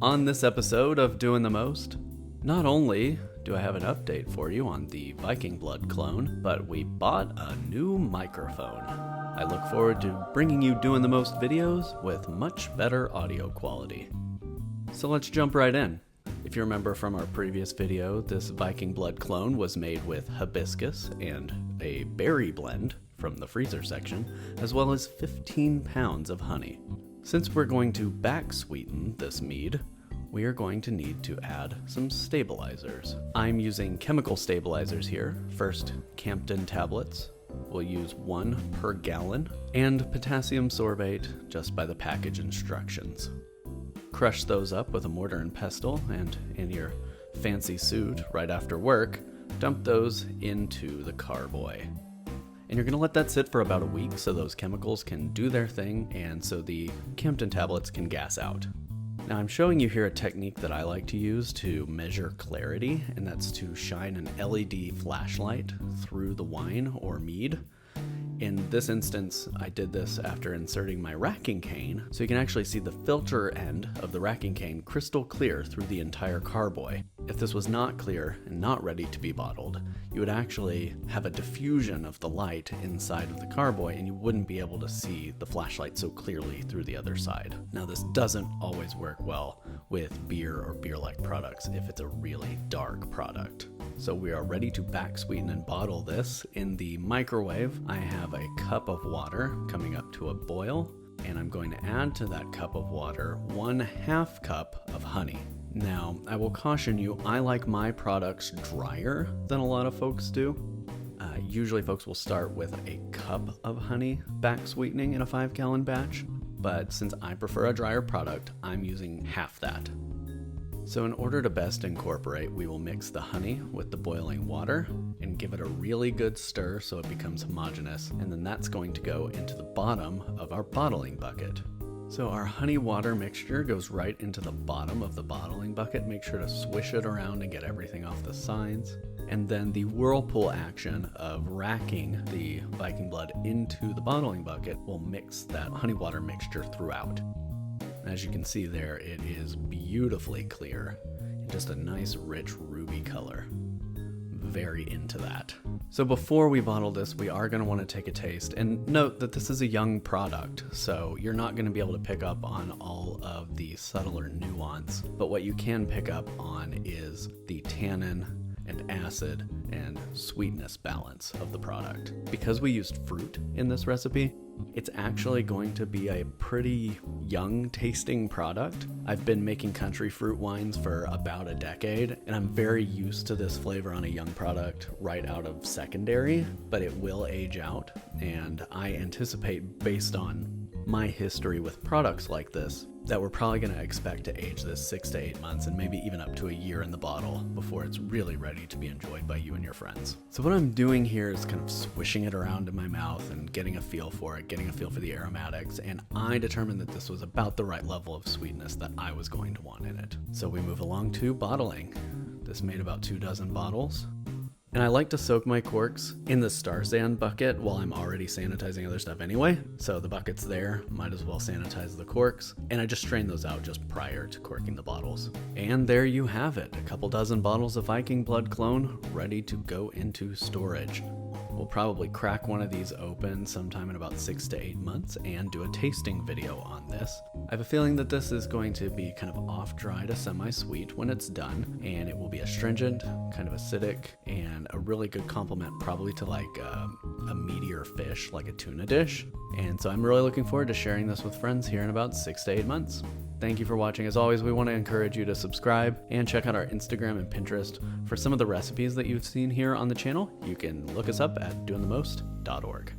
On this episode of Doing the Most, not only do I have an update for you on the Viking Blod clone, but we bought a new microphone. I look forward to bringing you Doing the Most videos with much better audio quality. So let's jump right in. If you remember from our previous video, this Viking Blod clone was made with hibiscus and a berry blend from the freezer section, as well as 15 pounds of honey. Since we're going to back-sweeten this mead, we are going to need to add some stabilizers. I'm using chemical stabilizers here. First, Campden tablets. We'll use 1 per gallon, and potassium sorbate just by the package instructions. Crush those up with a mortar and pestle, and in your fancy suit right after work, dump those into the carboy. And you're gonna let that sit for about a week so those chemicals can do their thing and so the Campden tablets can gas out. Now I'm showing you here a technique that I like to use to measure clarity, and that's to shine an LED flashlight through the wine or mead. In this instance, I did this after inserting my racking cane, so you can actually see the filter end of the racking cane crystal clear through the entire carboy. If this was not clear and not ready to be bottled, you would actually have a diffusion of the light inside of the carboy and you wouldn't be able to see the flashlight so clearly through the other side. Now this doesn't always work well with beer or beer-like products if it's a really dark product. So we are ready to back sweeten and bottle this. In the microwave, I have a cup of water coming up to a boil, and I'm going to add to that cup of water 1/2 cup of honey. Now, I will caution you, I like my products drier than a lot of folks do. Usually folks will start with a cup of honey back sweetening in a 5-gallon batch, but since I prefer a drier product, I'm using half that. So in order to best incorporate, we will mix the honey with the boiling water and give it a really good stir so it becomes homogeneous, and then that's going to go into the bottom of our bottling bucket. So our honey water mixture goes right into the bottom of the bottling bucket. Make sure to swish it around and get everything off the sides. And then the whirlpool action of racking the Viking Blod into the bottling bucket will mix that honey water mixture throughout. As you can see there, it is beautifully clear and just a nice rich ruby color. Very into that. So before we bottle this, we are going to want to take a taste, and note that this is a young product, so you're not going to be able to pick up on all of the subtler nuance, but what you can pick up on is the tannin and acid and sweetness balance of the product. Because we used fruit in this recipe, it's actually going to be a pretty young tasting product. I've been making country fruit wines for about a decade, and I'm very used to this flavor on a young product right out of secondary, but it will age out, and I anticipate, based on my history with products like this, that we're probably going to expect to age this 6 to 8 months and maybe even up to a year in the bottle before it's really ready to be enjoyed by you and your friends. So what I'm doing here is kind of swishing it around in my mouth and getting a feel for it, getting a feel for the aromatics, and I determined that this was about the right level of sweetness that I was going to want in it. So we move along to bottling. This made about 24 bottles. And I like to soak my corks in the Star San bucket while I'm already sanitizing other stuff anyway. So the bucket's there, might as well sanitize the corks. And I just strain those out just prior to corking the bottles. And there you have it, a couple dozen bottles of Viking Blod clone ready to go into storage. We'll probably crack one of these open sometime in about 6 to 8 months and do a tasting video on this. I have a feeling that this is going to be kind of off-dry to semi-sweet when it's done, and it will be astringent, kind of acidic, and a really good complement probably to like a meatier fish, like a tuna dish. And so I'm really looking forward to sharing this with friends here in about 6 to 8 months. Thank you for watching. As always, we want to encourage you to subscribe and check out our Instagram and Pinterest for some of the recipes that you've seen here on the channel. You can look us up at doingthemost.org.